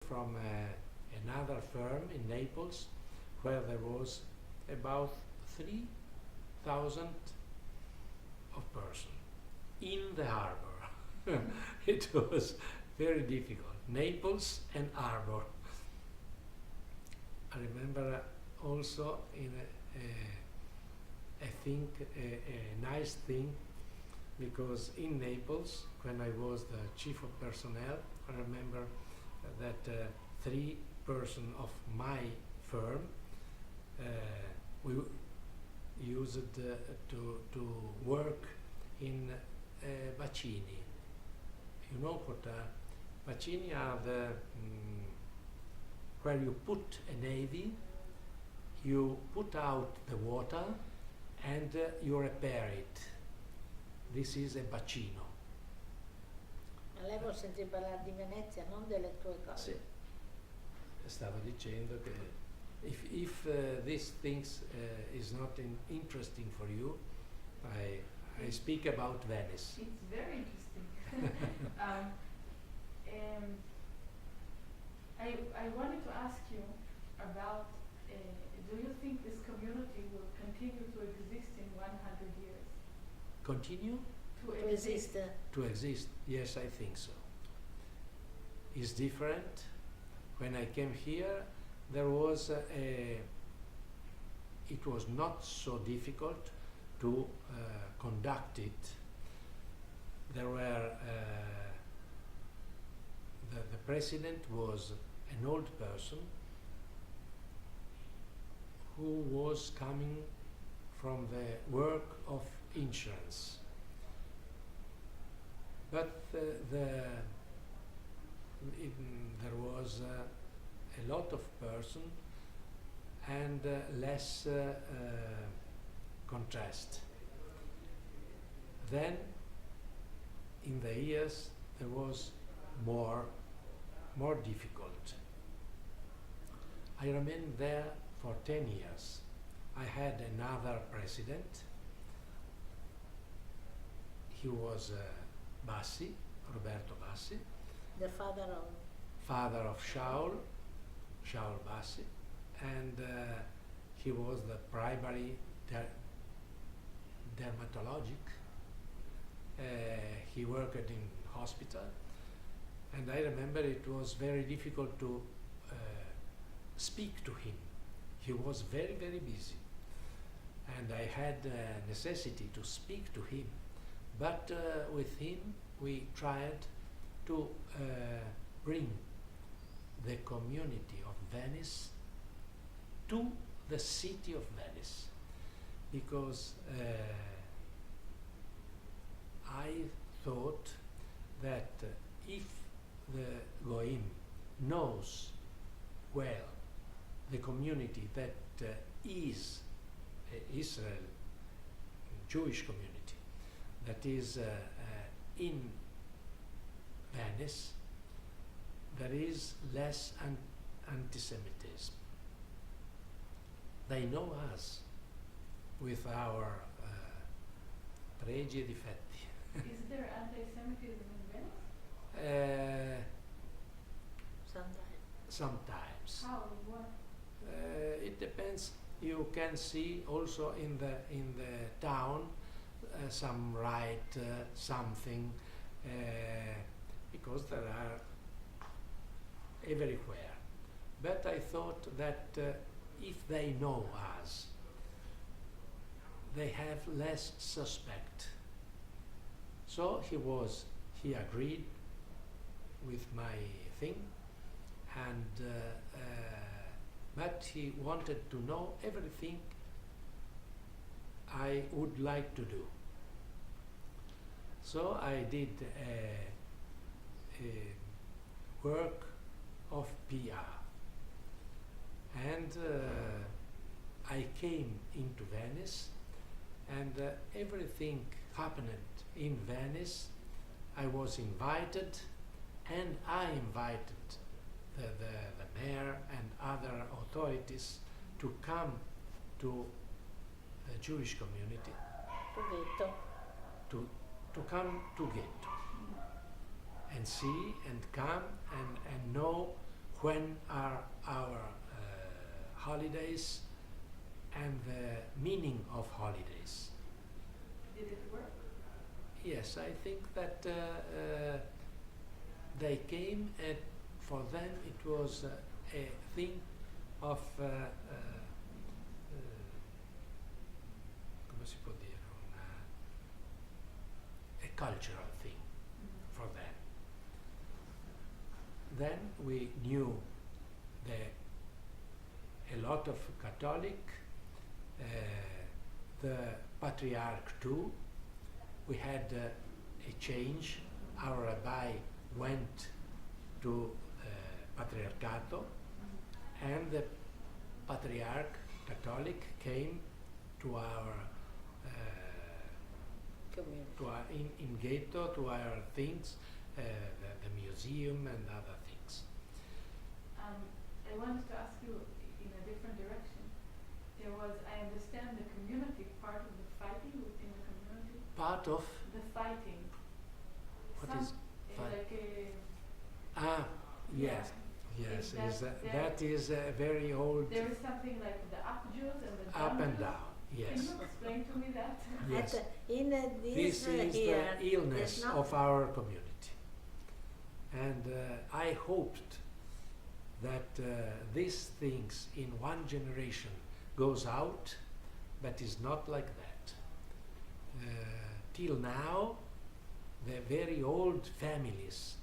from another firm in Naples where there was about 3,000 of person in the harbor. It was very difficult. Naples and harbor. I remember also in I think a nice thing, because in Naples, when I was the chief of personnel, I remember that 3 persons of my firm we used to work in bacini. You know what bacini are the where you put a navy, you put out the water and you repair it. This is a bacino. Ma lei può sentire parlare di Venezia, non delle tue cose. Sì. Stavo dicendo che if these things is not interesting for you, I speak about Venice. It's very interesting. I wanted to ask you about, do you think this community will continue to exist in 100 years? Continue? To To exist. esiste. To exist? Yes, I think so. It's different. When I came here, there was it was not so difficult to conduct it. There were the president was an old person who was coming from the work of insurance. But there was a lot of person and less contrast. Then in the years there was more difficult. I remained there for 10 years. I had another president. He was Bassi, Roberto Bassi, The father of Shaul Bassi, and he was the primary dermatologic. He worked in hospital, and I remember it was very difficult to speak to him. He was very, very busy, and I had necessity to speak to him. But with him, we tried to bring the community of Venice to the city of Venice, because I thought that if the Goim knows well the community that is Israel, Jewish community, that is in Venice, there is less anti-Semitism. They know us with our pregi e difetti. Is there anti-Semitism in Venice? Sometimes. How? What? It depends. You can see also in the town some right something, because there are everywhere. But I thought that if they know us, they have less suspect. So he agreed with my thing, and but he wanted to know everything I would like to do. So I did a work of PR, and I came into Venice, and everything happened in Venice. I was invited, and I invited the mayor and other authorities to come to the Jewish community, to come to Ghetto and see and come and know when are our holidays and the meaning of holidays. Did it work? Yes, I think that they came and for them it was a thing of come si può dire, a cultural thing for them. Then we knew a lot of Catholic, the Patriarch too. We had a change. Our rabbi went to Patriarcato, and the Patriarch Catholic came to our in Ghetto, to our things, the museum and other things. I wanted to ask you in a different direction. There was, I understand, the community part of the fighting within the community. Part of The fighting. what Some, is fight? like a. Yes, yeah. yes. Is that That is a very old There is something like the up Jews and the up down and Jews. down. Can Yes, you explain to me that? yes. In This this is here, the illness there's not of our community, and I hoped that these things in one generation goes out, but is not like that. Till now, the very old families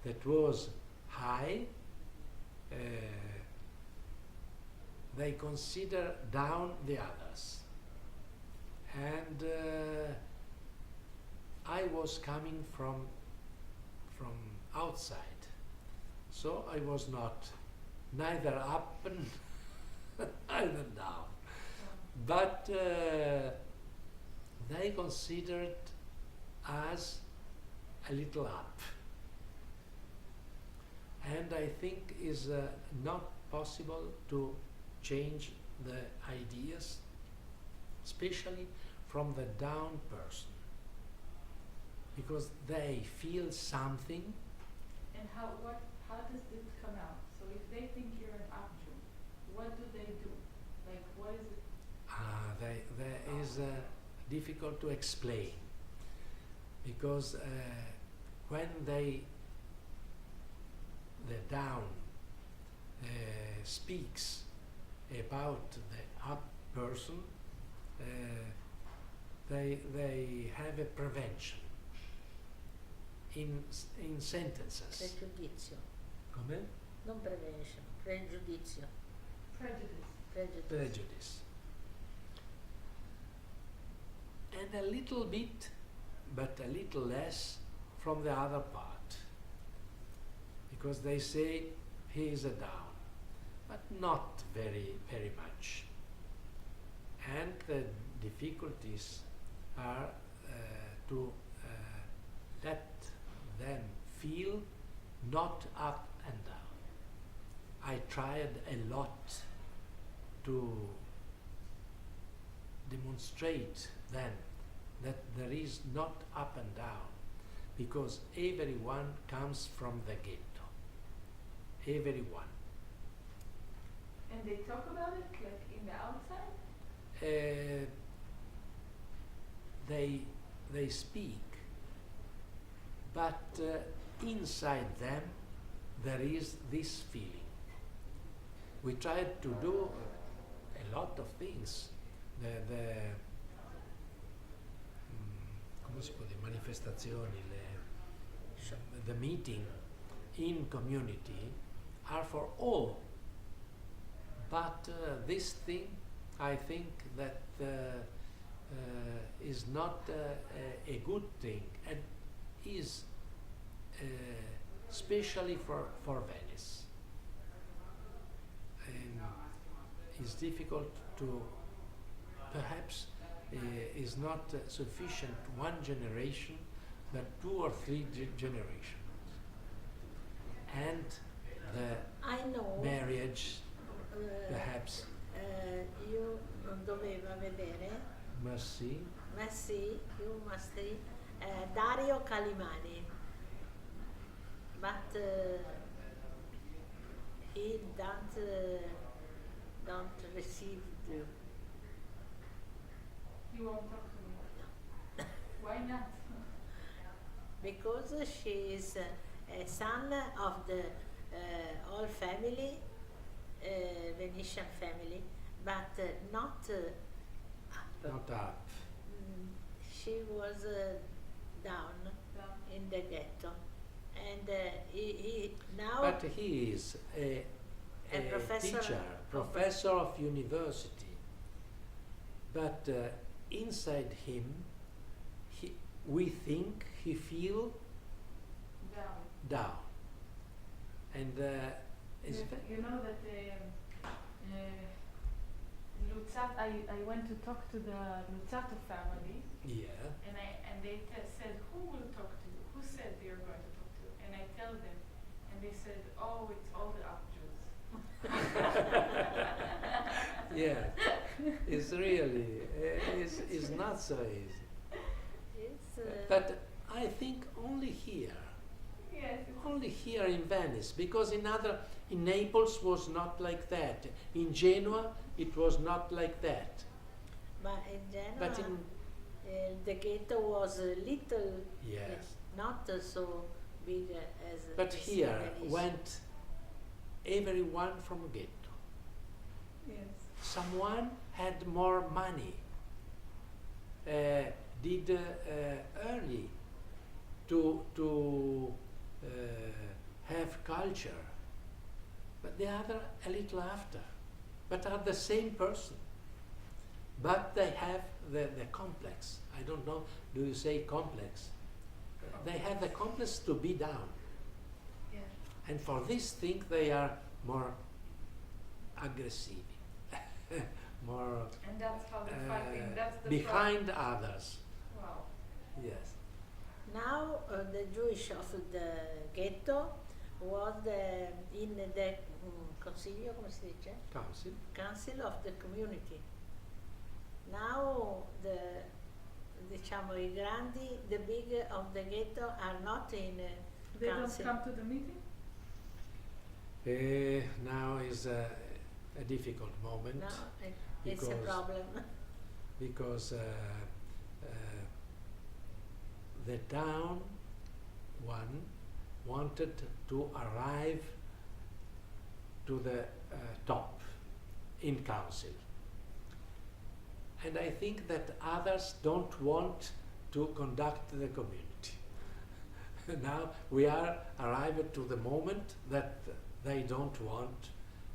that was high, they consider down the others. And I was coming from outside, so I was not neither up and neither down. But they considered us a little up. And I think is not possible to change the ideas, especially from the down person, because they feel something. And how does this come out? So if they think you're an up Jew, what do they do? Like, what is it? There is difficult to explain, because when the down speaks about the up person, they have a prevention in sentences. pregiudizio, Come? non prevention, pregiudizio, Prejudice. Prejudice. And a little bit, but a little less from the other part, because they say he is a down, but not very, very much. And the difficulties are to let them feel not up and down. I tried a lot to demonstrate them that there is not up and down, because everyone comes from the ghetto. Everyone. And they talk about it like in the outside? They speak, but inside them there is this feeling. We tried to do a lot of things. Come si può dire, manifestazioni, the meeting in community are for all. But this thing, I think that is not a good thing, and is especially for Venice. And it's difficult to, perhaps is not sufficient one generation, but 2 or 3 generations. And I know. the marriage, perhaps. You non doveva vedere, Merci. ma sì, you must see, Dario Calimani, but don't receive the. You won't talk to me. Why not? Because she is a son of the whole family, Venetian family, but not up. Not up. She was down in the ghetto, and he now But he is a professor teacher, of- professor of university. But inside him, we think he feel Down. down. And it's You know that Luzzat, I went to talk to the Luzzato family, yeah. and they said, who will talk to you? Who said they are going to talk to you? And I tell them, and they said, oh, it's all the up Jews. Yeah, it's really, it's not so easy. is But I think only here, Yes. only here in Venice, because in Naples was not like that. In Genoa, it was not like that. but in Genoa, But in, the ghetto was little, yes. not so big as. But as here Venice. went everyone from ghetto. Yes. Someone had more money, did early to have culture, but the other a little after, but are the same person. But they have the complex. I don't know, do you say complex? They have the complex to be down. Yeah. And for this thing they are more aggressive, more And that's how they're fighting. That's the behind others. Wow. Yes. Now the Jewish of the ghetto was in the consiglio, come si dice? Council. Council of the community. Now diciamo i grandi, the big of the ghetto are not in They don't council. come to the meeting? Now is a difficult moment No, it's a because- problem. because the town one wanted to arrive to the top in council. And I think that others don't want to conduct the community. Now we are arrived to the moment that they don't want,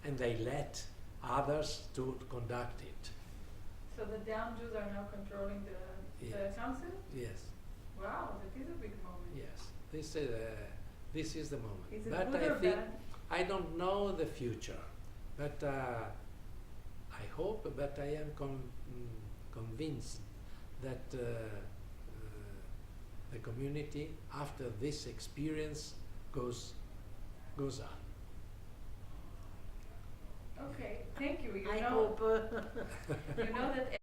and they let others to conduct it. So the down Jews are now controlling the Yes. council? Yes, Wow, that is a big moment. yes. This is the moment. Is it But good I or think bad? I don't know the future, but I hope, but I am convinced that the community, after this experience, goes on. Okay, thank you. I hope. You know that